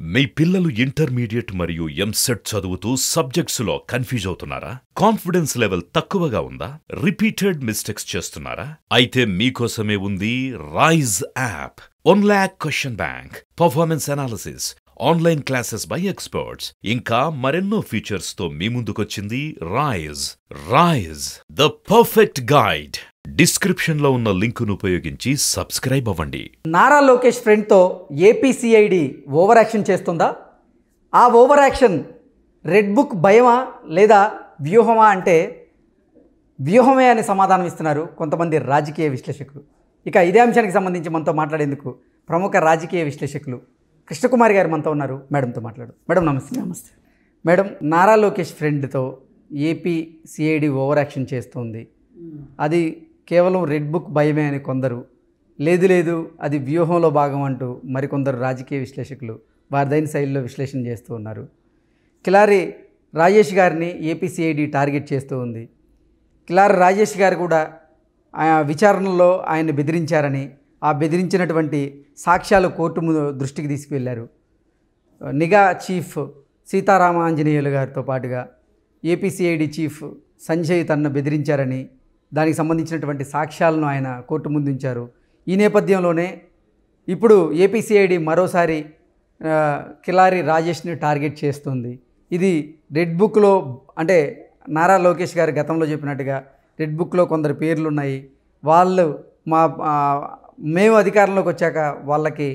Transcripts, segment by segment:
మీ పిల్లలు ఇంటర్మీడియట్ మరియు ఎంసెట్ చదువుతూ సబ్జెక్ట్స్లో కన్ఫ్యూజ్ అవుతున్నారా? కాన్ఫిడెన్స్ లెవెల్ తక్కువగా ఉందా? రిపీటెడ్ మిస్టేక్స్ చేస్తున్నారా? అయితే మీకోసమే ఉంది Rise app. 1 lakh question bank, performance analysis, online classes by experts, ఇంకా మరెన్నో ఫీచర్స్ తో మీ ముందుకొచ్చింది Rise the perfect guide. Description లో ఉన్న లింకును ఉపయోగించి సబ్స్క్రైబ్ అవ్వండి. నారా లోకేష్ ఫ్రెండ్తో ఏపీసీఐడి ఓవర్ యాక్షన్ చేస్తుందా? ఆ ఓవర్ యాక్షన్ రెడ్ బుక్ భయమా లేదా వ్యూహమా అంటే వ్యూహమే అని సమాధానం ఇస్తున్నారు కొంతమంది రాజకీయ విశ్లేషకులు. ఇక ఇదే అంశానికి సంబంధించి మనతో మాట్లాడేందుకు ప్రముఖ రాజకీయ విశ్లేషకులు కృష్ణకుమారి గారు మనతో ఉన్నారు. మేడంతో మాట్లాడు. మేడం నమస్తే. నమస్తే మేడం, నారా లోకేష్ ఫ్రెండ్తో ఏపీసీఐడి ఓవర్ యాక్షన్ చేస్తుంది. అది కేవలం రెడ్ బుక్ భయమే అని కొందరు, లేదు అది వ్యూహంలో భాగం అంటూ మరికొందరు రాజకీయ విశ్లేషకులు వారిదైన శైలిలో విశ్లేషణ చేస్తూ ఉన్నారు. కిలారి రాజేష్ గారిని ఏపీసీఐడి టార్గెట్ చేస్తూ ఉంది. కిలారి రాజేష్ గారు కూడా విచారణలో ఆయన్ని బెదిరించారని, ఆ బెదిరించినటువంటి సాక్ష్యాలు కోర్టు దృష్టికి తీసుకువెళ్లారు. నిఘా చీఫ్ సీతారామాంజనేయులు గారితో పాటుగా ఏపీసీఐడి చీఫ్ సంజయ్ తనను బెదిరించారని, దానికి సంబంధించినటువంటి సాక్ష్యాలను ఆయన కోర్టు ముందుంచారు. ఈ నేపథ్యంలోనే ఇప్పుడు ఏపీసీఐడి మరోసారి కిలారి రాజేష్ని టార్గెట్ చేస్తుంది. ఇది రెడ్ బుక్లో, అంటే నారా లోకేష్ గారు గతంలో చెప్పినట్టుగా రెడ్ బుక్లో కొందరు పేర్లు ఉన్నాయి, వాళ్ళు మేము అధికారంలోకి వచ్చాక వాళ్ళకి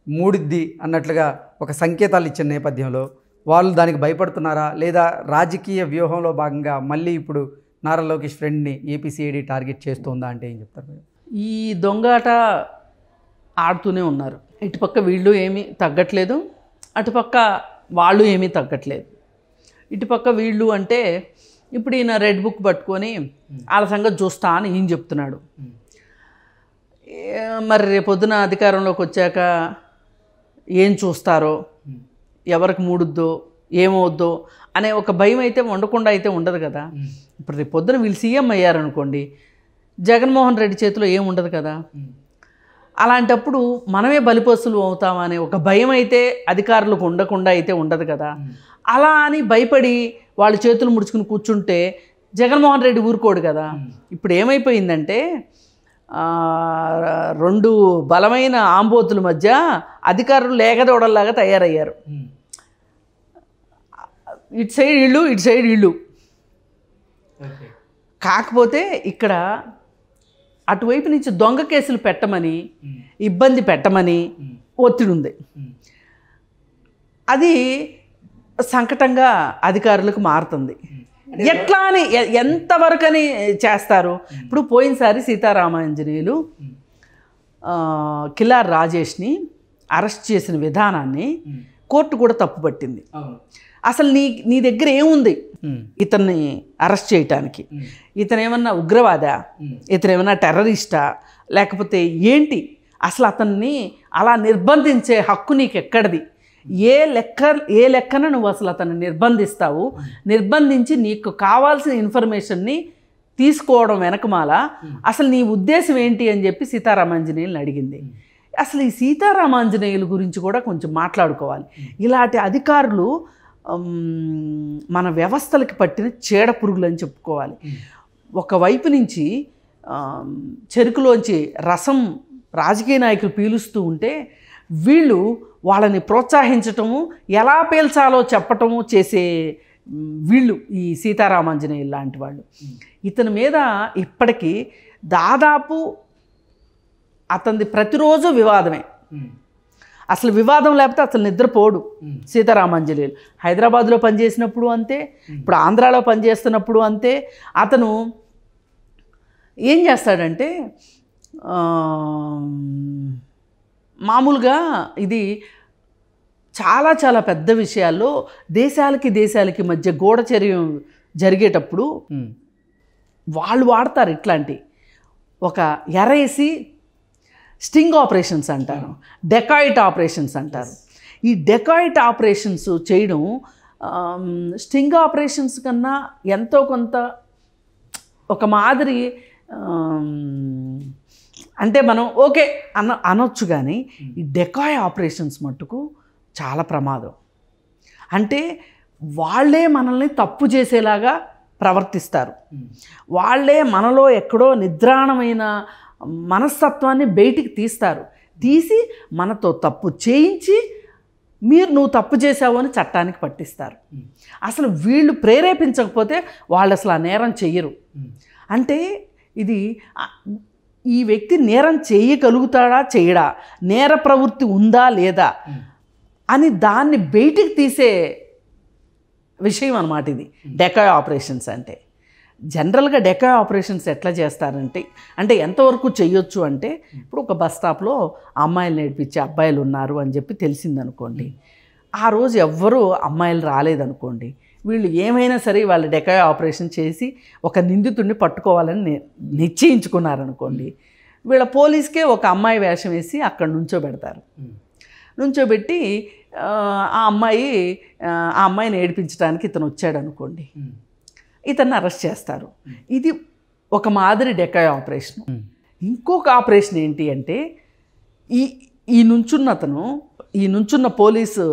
మూడిద్ది అన్నట్లుగా ఒక సంకేతాలు ఇచ్చిన నేపథ్యంలో వాళ్ళు దానికి భయపడుతున్నారా, లేదా రాజకీయ వ్యూహంలో భాగంగా మళ్ళీ ఇప్పుడు నారా లోకేష్ ఫ్రెండ్ని ఏపీసీఐడి టార్గెట్ చేస్తుందా అంటే ఏం చెప్తారు? ఈ దొంగాట ఆడుతూనే ఉన్నారు. ఇటుపక్క వీళ్ళు ఏమీ తగ్గట్లేదు, అటుపక్క వాళ్ళు ఏమీ తగ్గట్లేదు. ఇటుపక్క వీళ్ళు అంటే ఇప్పుడు ఈయన రెడ్ బుక్ పట్టుకొని వాళ్ళ సంగతి చూస్తా అని ఈయన చెప్తున్నాడు. మరి రేపొద్దున అధికారంలోకి వచ్చాక ఏం చూస్తారో, ఎవరికి మూడుద్దో ఏమవుద్దో అనే ఒక భయం అయితే ఉండకుండా అయితే ఉండదు కదా. ఇప్పుడు రేపు పొద్దున వీళ్ళు సీఎం అయ్యారనుకోండి, జగన్మోహన్ రెడ్డి చేతిలో ఏం ఉండదు కదా. అలాంటప్పుడు మనమే బలిపస్తులు అవుతామా అనే ఒక భయం అయితే అధికారులకు ఉండకుండా అయితే ఉండదు కదా. అలా అని భయపడి వాళ్ళు చేతులు ముడుచుకుని కూర్చుంటే జగన్మోహన్ రెడ్డి ఊరుకోడు కదా. ఇప్పుడు ఏమైపోయిందంటే 2 బలమైన ఆంబోతుల మధ్య అధికారులు లేకదోడల్లాగా తయారయ్యారు. ఇటు సైడ్ ఇళ్ళు. కాకపోతే ఇక్కడ అటువైపు నుంచి దొంగ కేసులు పెట్టమని, ఇబ్బంది పెట్టమని ఒత్తిడి ఉంది. అది సంకటంగా అధికారులకు మారుతుంది. ఎట్లా అని, ఎంతవరకని చేస్తారు? ఇప్పుడు పోయినసారి సీతారామాంజనేయులు కిలారి రాజేష్ని అరెస్ట్ చేసిన విధానాన్ని కోర్టు కూడా తప్పుపట్టింది. అసలు నీ దగ్గర ఏముంది ఇతన్ని అరెస్ట్ చేయటానికి? ఇతను ఏమన్నా ఉగ్రవాదా, ఇతను ఏమన్నా టెర్రరిస్టా, లేకపోతే ఏంటి? అసలు అతన్ని అలా నిర్బంధించే హక్కు నీకు ఎక్కడిది? ఏ లెక్కన నువ్వు అసలు అతన్ని నిర్బంధిస్తావు? నిర్బంధించి నీకు కావాల్సిన ఇన్ఫర్మేషన్ని తీసుకోవడం వెనకమాల అసలు నీ ఉద్దేశం ఏంటి అని చెప్పి సీతారామాంజనేయులను అడిగింది. అసలు ఈ సీతారామాంజనేయుల గురించి కూడా కొంచెం మాట్లాడుకోవాలి. ఇలాంటి అధికారులు మన వ్యవస్థలకి పట్టిన చీడ పురుగులు అని చెప్పుకోవాలి. ఒకవైపు నుంచి చెరుకులోంచి రసం రాజకీయ నాయకులు పీలుస్తూ ఉంటే వీళ్ళు వాళ్ళని ప్రోత్సహించటము, ఎలా పీల్చాలో చెప్పటము చేసే వీళ్ళు ఈ సీతారామాంజనేయులు లాంటి వాళ్ళు. ఇతని మీద ఇప్పటికీ దాదాపు అతనిది ప్రతిరోజు వివాదమే. అసలు వివాదం లేకపోతే అసలు నిద్రపోడు సీతారామాంజనేయులు. హైదరాబాద్లో పనిచేసినప్పుడు అంతే, ఇప్పుడు ఆంధ్రాలో పనిచేస్తున్నప్పుడు అంతే. అతను ఏం చేస్తాడంటే, మామూలుగా ఇది చాలా చాలా పెద్ద విషయాల్లో దేశాలకి మధ్య గూఢచర్యం జరిగేటప్పుడు వాళ్ళు వాడతారు ఇట్లాంటి ఒక ఎరేసి స్టింగ్ ఆపరేషన్స్ అంటారు, డెకాయిట్ ఆపరేషన్స్ అంటారు. ఈ డెకాయిట్ ఆపరేషన్స్ చేయడం స్టింగ్ ఆపరేషన్స్ కన్నా ఎంతో కొంత ఒక మాదిరి అంటే మనం ఓకే అనొచ్చు. కానీ ఈ డెకాయ్ ఆపరేషన్స్ మట్టుకు చాలా ప్రమాదం. అంటే వాళ్ళే మనల్ని తప్పు చేసేలాగా ప్రవర్తిస్తారు. వాళ్ళే మనలో ఎక్కడో నిద్రాణమైన మనస్తత్వాన్ని బయటికి తీస్తారు. తీసి మనతో తప్పు చేయించి నువ్వు తప్పు చేసావు అని చట్టానికి పట్టిస్తారు. అసలు వీళ్ళు ప్రేరేపించకపోతే వాళ్ళు అసలు ఆ నేరం చెయ్యరు. అంటే ఇది ఈ వ్యక్తి నేరం చేయగలుగుతాడా చేయడా, నేర ప్రవృత్తి ఉందా లేదా అని దాన్ని బయటికి తీసే విషయం అన్నమాట ఇది డెకాయ్ ఆపరేషన్స్ అంటే. జనరల్గా డెకాయ్ ఆపరేషన్స్ ఎట్లా చేస్తారంటే, అంటే ఎంతవరకు చేయొచ్చు అంటే, ఇప్పుడు ఒక బస్ స్టాప్లో అమ్మాయిలు నేర్పించే అబ్బాయిలు ఉన్నారు అని చెప్పి తెలిసిందనుకోండి, ఆ రోజు ఎవ్వరూ అమ్మాయిలు రాలేదనుకోండి, వీళ్ళు ఏమైనా సరే వాళ్ళు డెకాయ్ ఆపరేషన్ చేసి ఒక నిందితుడిని పట్టుకోవాలని నిశ్చయించుకున్నారనుకోండి, వీళ్ళ పోలీస్కే ఒక అమ్మాయి వేషం వేసి అక్కడ నుంచోబెడతారు. నుంచోబెట్టి ఆ అమ్మాయిని ఏడిపించడానికి ఇతను వచ్చాడు అనుకోండి, ఇతన్ని అరెస్ట్ చేస్తారు. ఇది ఒక మాదిరి డెకాయ్ ఆపరేషన్. ఇంకొక ఆపరేషన్ ఏంటి అంటే, ఈ నుంచున్న పోలీసు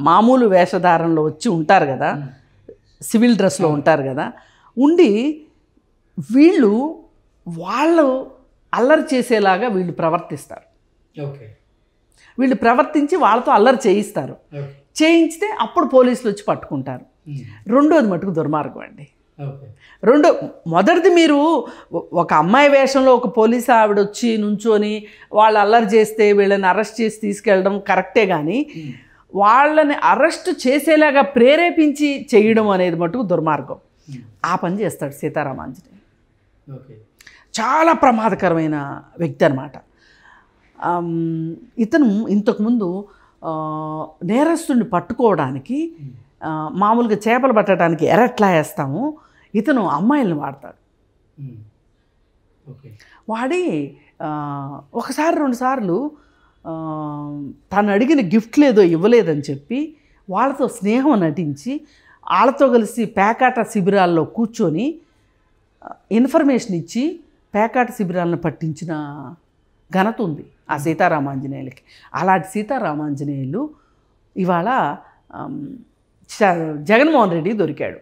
మామూలు వేషధారణలో వచ్చి ఉంటారు కదా, సివిల్ డ్రెస్లో ఉంటారు కదా, ఉండి వాళ్ళు అల్లరి చేసేలాగా వీళ్ళు ప్రవర్తిస్తారు. వీళ్ళు ప్రవర్తించి వాళ్ళతో అల్లరి చేయిస్తారు. చేయించితే అప్పుడు పోలీసులు వచ్చి పట్టుకుంటారు. రెండోది మటుకు దుర్మార్గం అండి. మొదటిది మీరు ఒక అమ్మాయి వేషంలో ఒక పోలీసు ఆవిడ వచ్చి నుంచొని వాళ్ళు అల్లరి చేస్తే వీళ్ళని అరెస్ట్ చేసి తీసుకెళ్ళడం కరెక్టే, కానీ వాళ్ళని అరెస్ట్ చేసేలాగా ప్రేరేపించి చేయడం అనేది మటుకు దుర్మార్గం. ఆ పని చేస్తాడు సీతారామాంజనేయులు. చాలా ప్రమాదకరమైన వ్యక్తి అన్నమాట. ఇతను ఇంతకుముందు నేరస్తుడిని పట్టుకోవడానికి మామూలుగా చేపలు పట్టడానికి ఎట్లా వేస్తాము, ఇతను అమ్మాయిలను వాడతాడు. వాడి ఒకసారి 2 సార్లు తను అడిగిన గిఫ్ట్ లేదో ఇవ్వలేదని చెప్పి వాళ్ళతో స్నేహం నటించి వాళ్ళతో కలిసి పేకాట శిబిరాల్లో కూర్చొని ఇన్ఫర్మేషన్ ఇచ్చి పేకాట శిబిరాలను పట్టించిన ఘనత ఉంది ఆ సీతారామాంజనేయులకి. అలాంటి సీతారామాంజనేయులు ఇవాళ జగన్మోహన్ రెడ్డి దొరికాడు.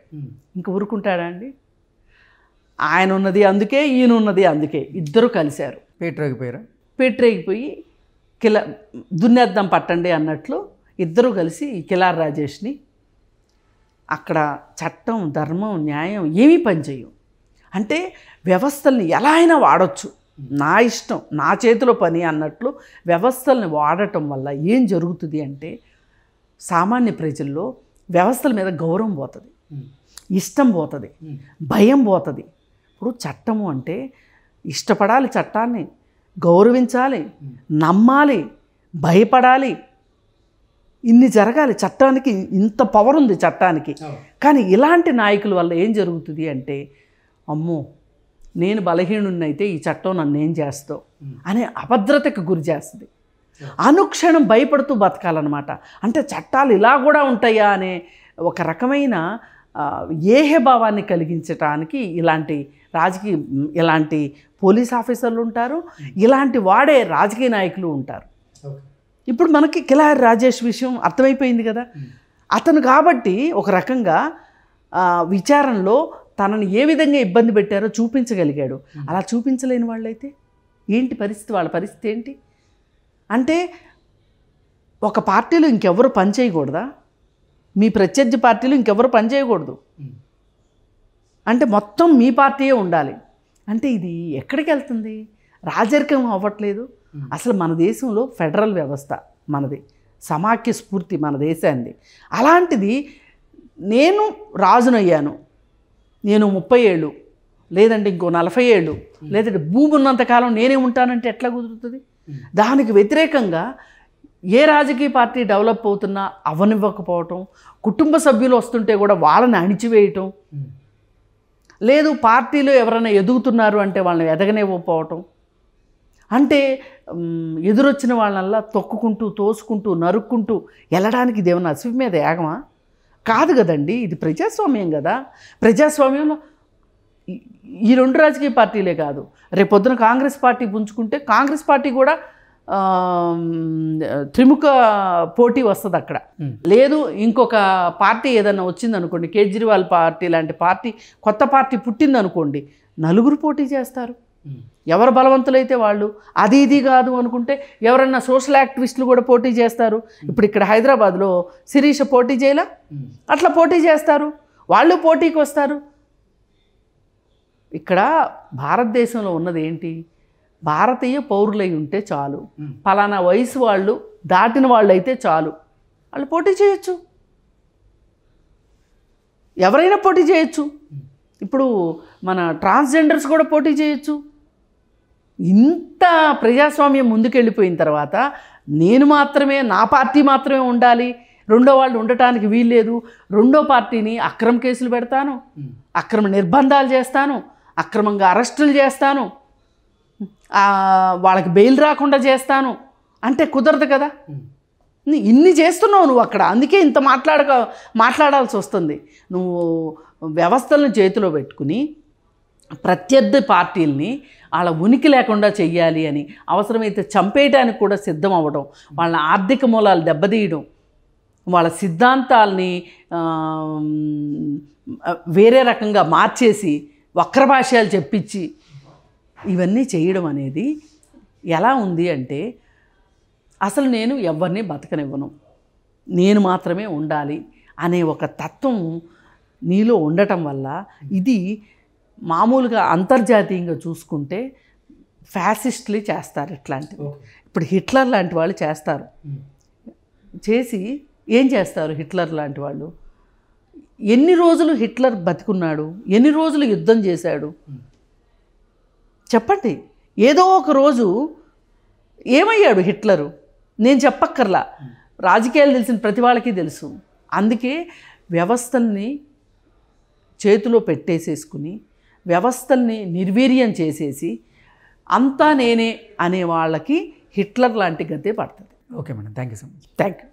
ఇంక ఊరుకుంటాడా అండి? ఆయన ఉన్నది అందుకే, ఈయన ఉన్నది అందుకే, ఇద్దరు కలిశారు. పేట్రేగిపోయి దున్నేద్దాం పట్టండి అన్నట్లు ఇద్దరు కలిసి కిలార్ రాజేష్ని అక్కడ చట్టం, ధర్మం, న్యాయం ఏమీ పనిచేయం. అంటే వ్యవస్థల్ని ఎలా అయినా వాడచ్చు, నా ఇష్టం, నా చేతిలో పని అన్నట్లు వ్యవస్థల్ని వాడటం వల్ల ఏం జరుగుతుంది అంటే, సామాన్య ప్రజల్లో వ్యవస్థల మీద గౌరవం పోతుంది, ఇష్టం పోతుంది, భయం పోతుంది. ఇప్పుడు చట్టము అంటే ఇష్టపడాలి, చట్టాన్ని గౌరవించాలి, నమ్మాలి, భయపడాలి, ఇన్ని జరగాలి. చట్టానికి ఇంత పవర్ ఉంది చట్టానికి. కానీ ఇలాంటి నాయకుల వల్ల ఏం జరుగుతుంది అంటే, అమ్మో నేను బలహీనున్నైతే ఈ చట్టం నన్ను ఏం చేస్తావు అనే అభద్రతకు గురి చేస్తుంది. అనుక్షణం భయపడుతూ బతకాలన్నమాట. అంటే చట్టాలు ఇలా కూడా ఉంటాయా అనే ఒక రకమైన ఏహభావాన్ని కలిగించటానికి ఇలాంటి పోలీస్ ఆఫీసర్లు ఉంటారు, ఇలాంటి వాడే రాజకీయ నాయకులు ఉంటారు. ఇప్పుడు మనకి కిలారి రాజేష్ విషయం అర్థమైపోయింది కదా. అతను కాబట్టి ఒక రకంగా విచారణలో తనని ఏ విధంగా ఇబ్బంది పెట్టారో చూపించగలిగాడు. అలా చూపించలేని వాళ్ళైతే ఏంటి పరిస్థితి, వాళ్ళ పరిస్థితి ఏంటి అంటే, ఒక పార్టీలో ఇంకెవరు పనిచేయకూడదా? మీ ప్రత్యర్థి పార్టీలో ఇంకెవరు పనిచేయకూడదు అంటే మొత్తం మీ పార్టీయే ఉండాలి అంటే ఇది ఎక్కడికి వెళ్తుంది? రాజరికం అవ్వట్లేదు. అసలు మన దేశంలో ఫెడరల్ వ్యవస్థ మనది, సమాఖ్య స్ఫూర్తి మన దేశాన్ని. అలాంటిది నేను రాజునయ్యాను, నేను 30 ఏళ్ళు లేదంటే ఇంకో 40 ఏళ్ళు లేదంటే భూమి ఉన్నంతకాలం నేనే ఉంటానంటే ఎట్లా కుదురుతుంది? దానికి వ్యతిరేకంగా ఏ రాజకీయ పార్టీ డెవలప్ అవుతున్నా అవనివ్వకపోవటం, కుటుంబ సభ్యులు వస్తుంటే కూడా వాళ్ళని అణిచివేయటం, లేదు పార్టీలో ఎవరైనా ఎదుగుతున్నారు అంటే వాళ్ళని ఎదగనివ్వకపోవటం, అంటే ఎదురొచ్చిన వాళ్ళల్లా తొక్కుకుంటూ, తోసుకుంటూ, నరుక్కుంటూ వెళ్ళడానికి ఇదేమన్నా అసివి మీద యాగమా? కాదు కదండి, ఇది ప్రజాస్వామ్యం కదా. ప్రజాస్వామ్యంలో ఈ 2 రాజకీయ పార్టీలే కాదు, రేపొద్దున కాంగ్రెస్ పార్టీ పుంజుకుంటే కాంగ్రెస్ పార్టీ కూడా త్రిముఖ పోటీ వస్తుంది అక్కడ. లేదు ఇంకొక పార్టీ ఏదన్నా వచ్చిందనుకోండి, కేజ్రీవాల్ పార్టీ లాంటి పార్టీ, కొత్త పార్టీ పుట్టిందనుకోండి, నలుగురు పోటీ చేస్తారు. ఎవరు బలవంతులైతే వాళ్ళు. అది ఇది కాదు అనుకుంటే ఎవరన్నా సోషల్ యాక్టివిస్టులు కూడా పోటీ చేస్తారు. ఇప్పుడు ఇక్కడ హైదరాబాద్లో శిరీష పోటీ చేయలా, అట్లా పోటీ చేస్తారు, వాళ్ళు పోటీకి వస్తారు. ఇక్కడ భారతదేశంలో ఉన్నది ఏంటి? భారతీయ పౌరులై ఉంటే చాలు, పలానా వయసు వాళ్ళు దాటిన వాళ్ళు అయితే చాలు, వాళ్ళు పోటీ చేయొచ్చు, ఎవరైనా పోటీ చేయొచ్చు. ఇప్పుడు మన ట్రాన్స్జెండర్స్ కూడా పోటీ చేయొచ్చు. ఇంత ప్రజాస్వామ్యం ముందుకెళ్ళిపోయిన తర్వాత నేను మాత్రమే, నా పార్టీ మాత్రమే ఉండాలి, రెండో వాళ్ళు ఉండటానికి వీల్లేదు, రెండో పార్టీని అక్రమ కేసులు పెడతాను, అక్రమ నిర్బంధాలు చేస్తాను, అక్రమంగా అరెస్టులు చేస్తాను, వాళ్ళకి బెయిల్ రాకుండా చేస్తాను అంటే కుదరదు కదా. ఇన్ని చేస్తున్నావు నువ్వు అక్కడ. అందుకే ఇంత మాట్లాడాల్సి వస్తుంది. నువ్వు వ్యవస్థలను చేతిలో పెట్టుకుని ప్రత్యర్థి పార్టీల్ని వాళ్ళ ఉనికి లేకుండా చెయ్యాలి అని, అవసరమైతే చంపేయడానికి కూడా సిద్ధం అవ్వడం, వాళ్ళ ఆర్థిక మూలాలు దెబ్బతీయడం, వాళ్ళ సిద్ధాంతాలని వేరే రకంగా మార్చేసి వక్ర భాష్యాలు చెప్పించి ఇవన్నీ చేయడం అనేది ఎలా ఉంది అంటే, అసలు నేను ఎవరిని బతకనివ్వను, నేను మాత్రమే ఉండాలి అనే ఒక తత్వం నీలో ఉండటం వల్ల ఇది మామూలుగా అంతర్జాతీయంగా చూసుకుంటే ఫ్యాసిస్టులు చేస్తారు ఇట్లాంటివి. ఇప్పుడు హిట్లర్ లాంటి వాళ్ళు చేస్తారు. చేసి ఏం చేస్తారు హిట్లర్ లాంటి వాళ్ళు? ఎన్ని రోజులు హిట్లర్ బతికున్నాడు? ఎన్ని రోజులు యుద్ధం చేశాడు? చెప్పండి. ఏదో ఒక రోజు ఏమయ్యాడు హిట్లరు? నేను చెప్పక్కర్లా, రాజకీయాలు తెలిసిన ప్రతి వాళ్ళకి తెలుసు. అందుకే వ్యవస్థల్ని చేతిలో పెట్టేసేసుకుని వ్యవస్థల్ని నిర్వీర్యం చేసేసి అంతా నేనే అనే వాళ్ళకి హిట్లర్ లాంటి గతే పడుతుంది. Okay madam, thank you so much. Thank you.